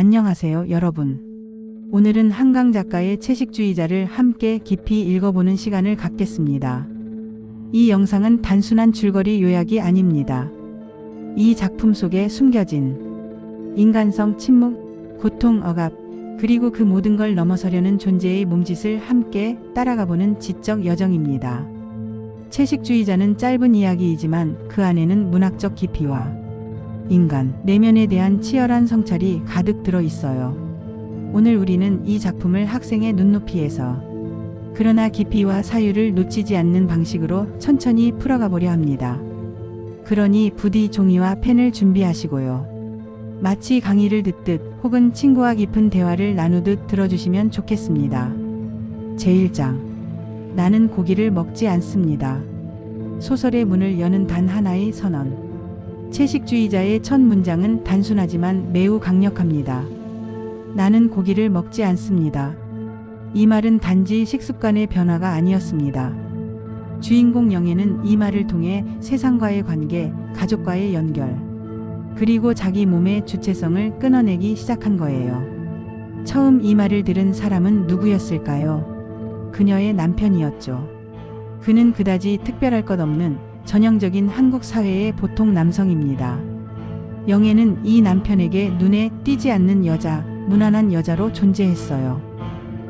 안녕하세요, 여러분. 오늘은 한강 작가의 채식주의자를 함께 깊이 읽어보는 시간을 갖겠습니다. 이 영상은 단순한 줄거리 요약이 아닙니다. 이 작품 속에 숨겨진 인간성, 침묵, 고통, 억압, 그리고 그 모든 걸 넘어서려는 존재의 몸짓을 함께 따라가보는 지적 여정입니다. 채식주의자는 짧은 이야기이지만 그 안에는 문학적 깊이와 인간, 내면에 대한 치열한 성찰이 가득 들어 있어요. 오늘 우리는 이 작품을 학생의 눈높이에서 그러나 깊이와 사유를 놓치지 않는 방식으로 천천히 풀어가 보려 합니다. 그러니 부디 종이와 펜을 준비하시고요. 마치 강의를 듣듯 혹은 친구와 깊은 대화를 나누듯 들어주시면 좋겠습니다. 제1장. 나는 고기를 먹지 않습니다. 소설의 문을 여는 단 하나의 선언. 채식주의자의 첫 문장은 단순하지만 매우 강력합니다. 나는 고기를 먹지 않습니다. 이 말은 단지 식습관의 변화가 아니었습니다. 주인공 영애는 이 말을 통해 세상과의 관계, 가족과의 연결, 그리고 자기 몸의 주체성을 끊어내기 시작한 거예요. 처음 이 말을 들은 사람은 누구였을까요? 그녀의 남편이었죠. 그는 그다지 특별할 것 없는 전형적인 한국 사회의 보통 남성입니다. 영애는 이 남편에게 눈에 띄지 않는 여자, 무난한 여자로 존재했어요.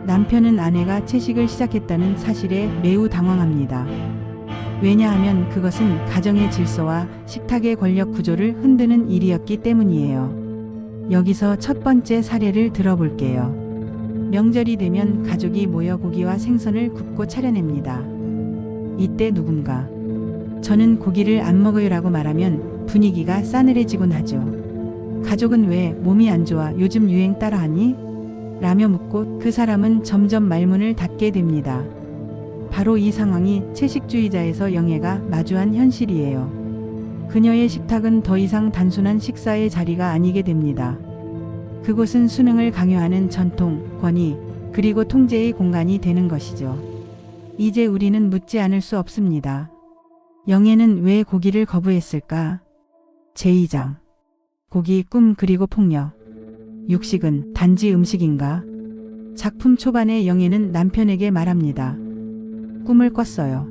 남편은 아내가 채식을 시작했다는 사실에 매우 당황합니다. 왜냐하면 그것은 가정의 질서와 식탁의 권력 구조를 흔드는 일이었기 때문이에요. 여기서 첫 번째 사례를 들어볼게요. 명절이 되면 가족이 모여 고기와 생선을 굽고 차려냅니다. 이때 누군가 저는 고기를 안 먹어요 라고 말하면 분위기가 싸늘해지곤 하죠. 가족은 왜 몸이 안 좋아 요즘 유행 따라하니? 라며 묻고 그 사람은 점점 말문을 닫게 됩니다. 바로 이 상황이 채식주의자에서 영애가 마주한 현실이에요. 그녀의 식탁은 더 이상 단순한 식사의 자리가 아니게 됩니다. 그곳은 수능을 강요하는 전통, 권위, 그리고 통제의 공간이 되는 것이죠. 이제 우리는 묻지 않을 수 없습니다. 영애는 왜 고기를 거부했을까? 제2장. 고기, 꿈 그리고 폭력. 육식은 단지 음식인가? 작품 초반에 영애는 남편에게 말합니다. 꿈을 꿨어요.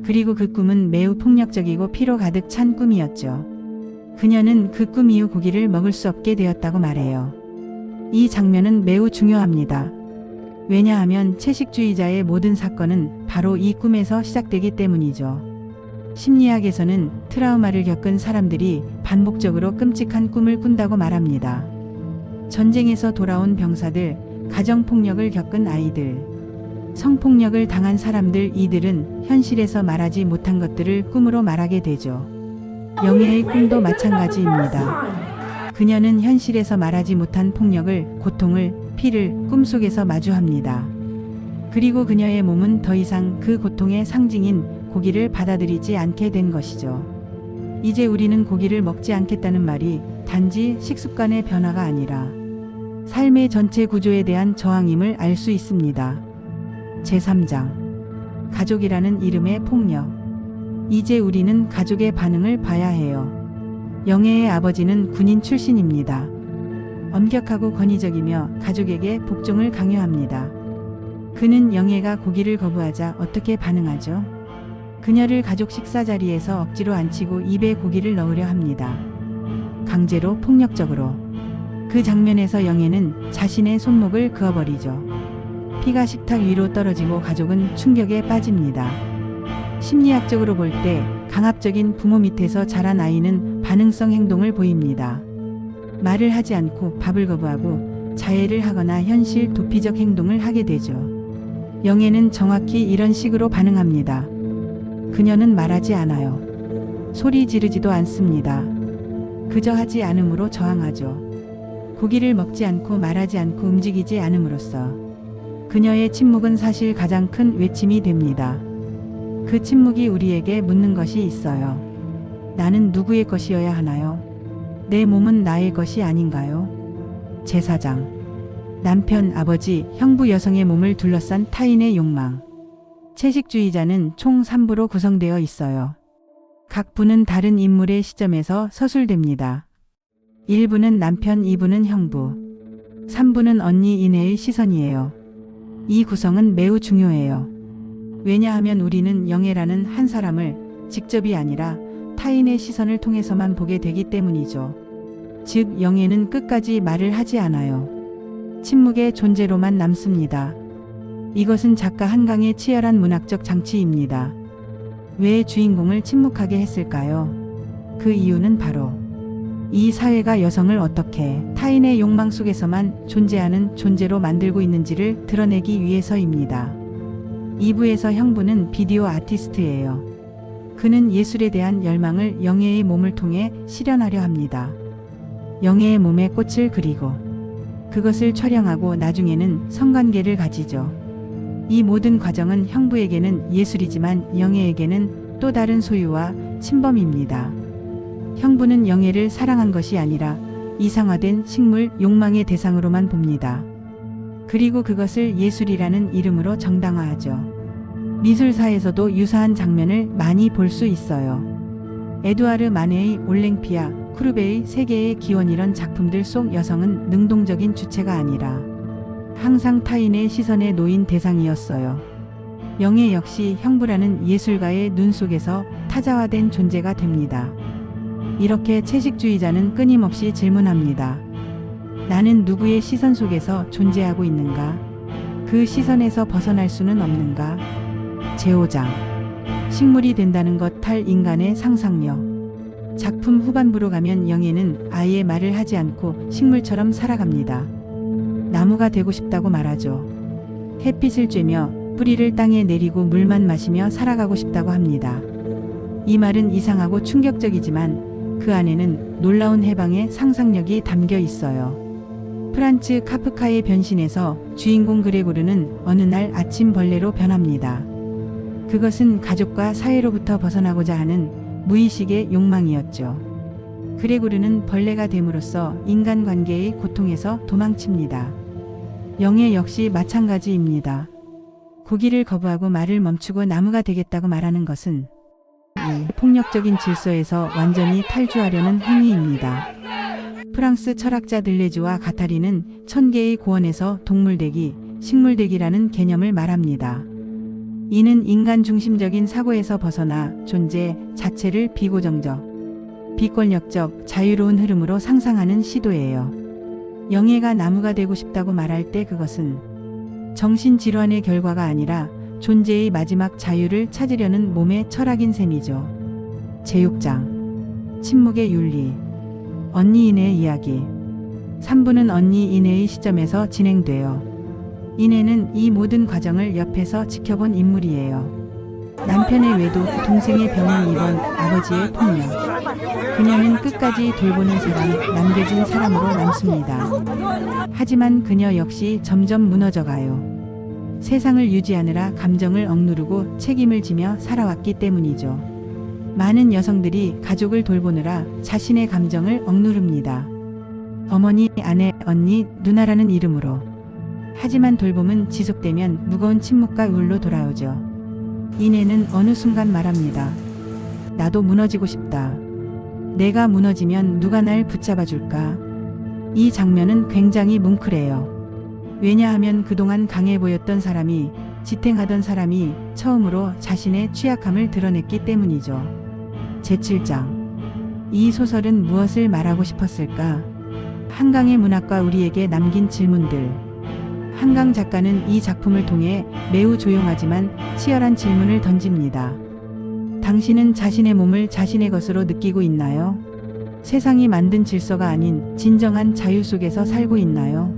그리고 그 꿈은 매우 폭력적이고 피로 가득 찬 꿈이었죠. 그녀는 그 꿈 이후 고기를 먹을 수 없게 되었다고 말해요. 이 장면은 매우 중요합니다. 왜냐하면 채식주의자의 모든 사건은 바로 이 꿈에서 시작되기 때문이죠. 심리학에서는 트라우마를 겪은 사람들이 반복적으로 끔찍한 꿈을 꾼다고 말합니다. 전쟁에서 돌아온 병사들, 가정폭력을 겪은 아이들, 성폭력을 당한 사람들, 이들은 현실에서 말하지 못한 것들을 꿈으로 말하게 되죠. 영애의 꿈도 마찬가지입니다. 그녀는 현실에서 말하지 못한 폭력을, 고통을, 피를 꿈속에서 마주합니다. 그리고 그녀의 몸은 더 이상 그 고통의 상징인 고기를 받아들이지 않게 된 것이죠. 이제 우리는 고기를 먹지 않겠다는 말이 단지 식습관의 변화가 아니라 삶의 전체 구조에 대한 저항임을 알 수 있습니다. 제3장. 가족이라는 이름의 폭력. 이제 우리는 가족의 반응을 봐야 해요. 영애의 아버지는 군인 출신입니다. 엄격하고 권위적이며 가족에게 복종을 강요합니다. 그는 영애가 고기를 거부하자 어떻게 반응하죠? 그녀를 가족 식사 자리에서 억지로 앉히고 입에 고기를 넣으려 합니다. 강제로, 폭력적으로. 그 장면에서 영애는 자신의 손목을 그어버리죠. 피가 식탁 위로 떨어지고 가족은 충격에 빠집니다. 심리학적으로 볼 때 강압적인 부모 밑에서 자란 아이는 반응성 행동을 보입니다. 말을 하지 않고 밥을 거부하고 자해를 하거나 현실 도피적 행동을 하게 되죠. 영애는 정확히 이런 식으로 반응합니다. 그녀는 말하지 않아요. 소리 지르지도 않습니다. 그저 하지 않음으로 저항하죠. 고기를 먹지 않고 말하지 않고 움직이지 않음으로써 그녀의 침묵은 사실 가장 큰 외침이 됩니다. 그 침묵이 우리에게 묻는 것이 있어요. 나는 누구의 것이어야 하나요? 내 몸은 나의 것이 아닌가요? 제4장. 남편, 아버지, 형부, 여성의 몸을 둘러싼 타인의 욕망. 채식주의자는 총 3부로 구성되어 있어요. 각 부는 다른 인물의 시점에서 서술됩니다. 1부는 남편, 2부는 형부, 3부는 언니 이내의 시선이에요. 이 구성은 매우 중요해요. 왜냐하면 우리는 영애라는 한 사람을 직접이 아니라 타인의 시선을 통해서만 보게 되기 때문이죠. 즉, 영애는 끝까지 말을 하지 않아요. 침묵의 존재로만 남습니다. 이것은 작가 한강의 치열한 문학적 장치입니다. 왜 주인공을 침묵하게 했을까요? 그 이유는 바로 이 사회가 여성을 어떻게 타인의 욕망 속에서만 존재하는 존재로 만들고 있는지를 드러내기 위해서입니다. 2부에서 형부는 비디오 아티스트예요. 그는 예술에 대한 열망을 영애의 몸을 통해 실현하려 합니다. 영애의 몸에 꽃을 그리고 그것을 촬영하고 나중에는 성관계를 가지죠. 이 모든 과정은 형부에게는 예술이지만 영애에게는 또 다른 소유와 침범입니다. 형부는 영애를 사랑한 것이 아니라 이상화된 식물 욕망의 대상으로만 봅니다. 그리고 그것을 예술이라는 이름으로 정당화하죠. 미술사에서도 유사한 장면을 많이 볼 수 있어요. 에두아르 마네의 올랭피아, 쿠르베의 세계의 기원 이런 작품들 속 여성은 능동적인 주체가 아니라 항상 타인의 시선에 놓인 대상이었어요. 영애 역시 형부라는 예술가의 눈 속에서 타자화된 존재가 됩니다. 이렇게 채식주의자는 끊임없이 질문합니다. 나는 누구의 시선 속에서 존재하고 있는가? 그 시선에서 벗어날 수는 없는가? 제5장 식물이 된다는 것 탈 인간의 상상력. 작품 후반부로 가면 영애는 아예 말을 하지 않고 식물처럼 살아갑니다. 나무가 되고 싶다고 말하죠. 햇빛을 쬐며 뿌리를 땅에 내리고 물만 마시며 살아가고 싶다고 합니다. 이 말은 이상하고 충격적이지만 그 안에는 놀라운 해방의 상상력이 담겨 있어요. 프란츠 카프카의 변신에서 주인공 그레고르는 어느 날 아침 벌레로 변합니다. 그것은 가족과 사회로부터 벗어나고자 하는 무의식의 욕망이었죠. 그레고르는 벌레가 됨으로써 인간관계의 고통에서 도망칩니다. 영애 역시 마찬가지입니다. 고기를 거부하고 말을 멈추고 나무가 되겠다고 말하는 것은 이 폭력적인 질서에서 완전히 탈주하려는 행위입니다. 프랑스 철학자 들레주와 가타리는 천개의 고원에서 동물되기, 식물되기라는 개념을 말합니다. 이는 인간 중심적인 사고에서 벗어나 존재 자체를 비고정적, 비권력적, 자유로운 흐름으로 상상하는 시도예요. 영애가 나무가 되고 싶다고 말할 때 그것은 정신질환의 결과가 아니라 존재의 마지막 자유를 찾으려는 몸의 철학인 셈이죠. 제6장 침묵의 윤리. 언니 이내의 이야기. 3부는 언니 이내의 시점에서 진행돼요. 이내는 이 모든 과정을 옆에서 지켜본 인물이에요. 남편의 외도, 동생의 병을 입은 아버지의 폭력. 그녀는 끝까지 돌보는 사람, 남겨진 사람으로 남습니다. 하지만 그녀 역시 점점 무너져가요. 세상을 유지하느라 감정을 억누르고 책임을 지며 살아왔기 때문이죠. 많은 여성들이 가족을 돌보느라 자신의 감정을 억누릅니다. 어머니, 아내, 언니, 누나라는 이름으로. 하지만 돌봄은 지속되면 무거운 침묵과 울로 돌아오죠. 이내는 어느 순간 말합니다. 나도 무너지고 싶다. 내가 무너지면 누가 날 붙잡아 줄까? 이 장면은 굉장히 뭉클해요. 왜냐하면 그동안 강해 보였던 사람이, 지탱하던 사람이 처음으로 자신의 취약함을 드러냈기 때문이죠. 제7장. 이 소설은 무엇을 말하고 싶었을까? 한강의 문학과 우리에게 남긴 질문들. 한강 작가는 이 작품을 통해 매우 조용하지만 치열한 질문을 던집니다. 당신은 자신의 몸을 자신의 것으로 느끼고 있나요? 세상이 만든 질서가 아닌 진정한 자유 속에서 살고 있나요?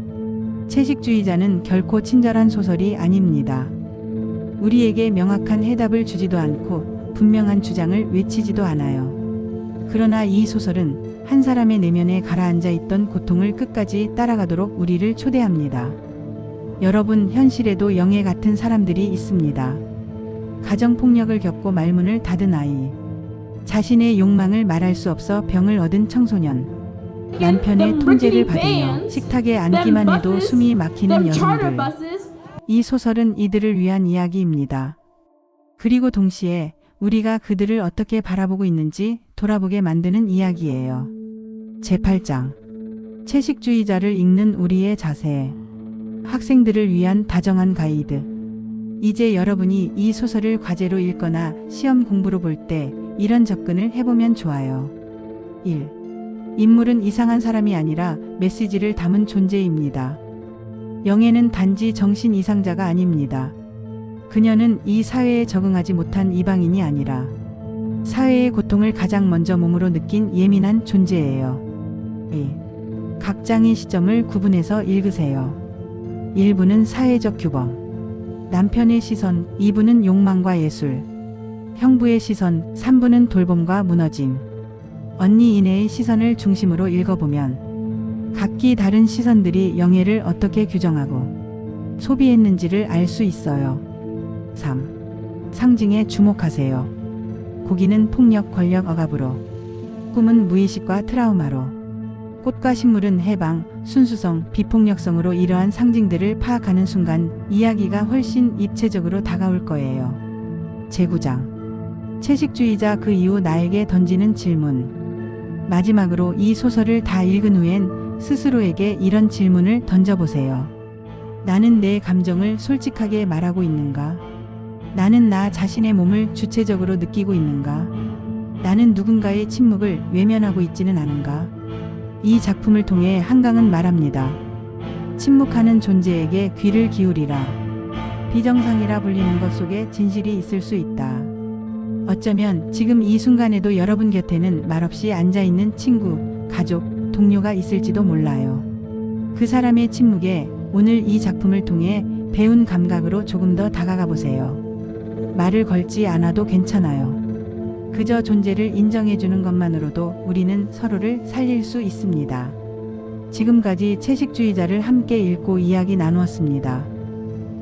채식주의자는 결코 친절한 소설이 아닙니다. 우리에게 명확한 해답을 주지도 않고 분명한 주장을 외치지도 않아요. 그러나 이 소설은 한 사람의 내면에 가라앉아 있던 고통을 끝까지 따라가도록 우리를 초대합니다. 여러분, 현실에도 영애 같은 사람들이 있습니다. 가정폭력을 겪고 말문을 닫은 아이, 자신의 욕망을 말할 수 없어 병을 얻은 청소년, 남편의 통제를 받으며 식탁에 앉기만 해도 숨이 막히는 여성들. 이 소설은 이들을 위한 이야기입니다. 그리고 동시에 우리가 그들을 어떻게 바라보고 있는지 돌아보게 만드는 이야기예요. 제8장. 채식주의자를 읽는 우리의 자세. 학생들을 위한 다정한 가이드. 이제 여러분이 이 소설을 과제로 읽거나 시험 공부로 볼 때 이런 접근을 해보면 좋아요. 1. 인물은 이상한 사람이 아니라 메시지를 담은 존재입니다. 영애는 단지 정신 이상자가 아닙니다. 그녀는 이 사회에 적응하지 못한 이방인이 아니라 사회의 고통을 가장 먼저 몸으로 느낀 예민한 존재예요. 2. 각 장의 시점을 구분해서 읽으세요. 1부는 사회적 규범, 남편의 시선, 2부는 욕망과 예술, 형부의 시선, 3부는 돌봄과 무너짐, 언니 이내의 시선을 중심으로 읽어보면 각기 다른 시선들이 영예를 어떻게 규정하고 소비했는지를 알 수 있어요. 3. 상징에 주목하세요. 고기는 폭력, 권력, 억압으로, 꿈은 무의식과 트라우마로, 꽃과 식물은 해방, 순수성, 비폭력성으로 이러한 상징들을 파악하는 순간 이야기가 훨씬 입체적으로 다가올 거예요. 제9장. 채식주의자 그 이후 나에게 던지는 질문. 마지막으로 이 소설을 다 읽은 후엔 스스로에게 이런 질문을 던져보세요. 나는 내 감정을 솔직하게 말하고 있는가? 나는 나 자신의 몸을 주체적으로 느끼고 있는가? 나는 누군가의 침묵을 외면하고 있지는 않은가? 이 작품을 통해 한강은 말합니다. 침묵하는 존재에게 귀를 기울이라. 비정상이라 불리는 것 속에 진실이 있을 수 있다. 어쩌면 지금 이 순간에도 여러분 곁에는 말없이 앉아있는 친구, 가족, 동료가 있을지도 몰라요. 그 사람의 침묵에 오늘 이 작품을 통해 배운 감각으로 조금 더 다가가 보세요. 말을 걸지 않아도 괜찮아요. 그저 존재를 인정해주는 것만으로도 우리는 서로를 살릴 수 있습니다. 지금까지 채식주의자를 함께 읽고 이야기 나누었습니다.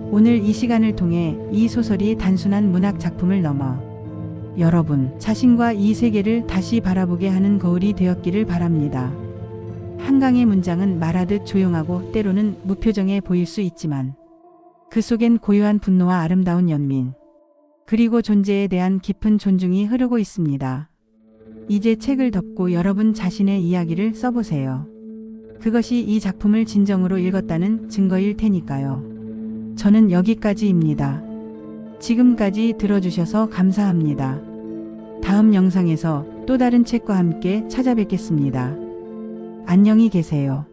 오늘 이 시간을 통해 이 소설이 단순한 문학 작품을 넘어 여러분 자신과 이 세계를 다시 바라보게 하는 거울이 되었기를 바랍니다. 한강의 문장은 말하듯 조용하고 때로는 무표정해 보일 수 있지만 그 속엔 고요한 분노와 아름다운 연민, 그리고 존재에 대한 깊은 존중이 흐르고 있습니다. 이제 책을 덮고 여러분 자신의 이야기를 써보세요. 그것이 이 작품을 진정으로 읽었다는 증거일 테니까요. 저는 여기까지입니다. 지금까지 들어주셔서 감사합니다. 다음 영상에서 또 다른 책과 함께 찾아뵙겠습니다. 안녕히 계세요.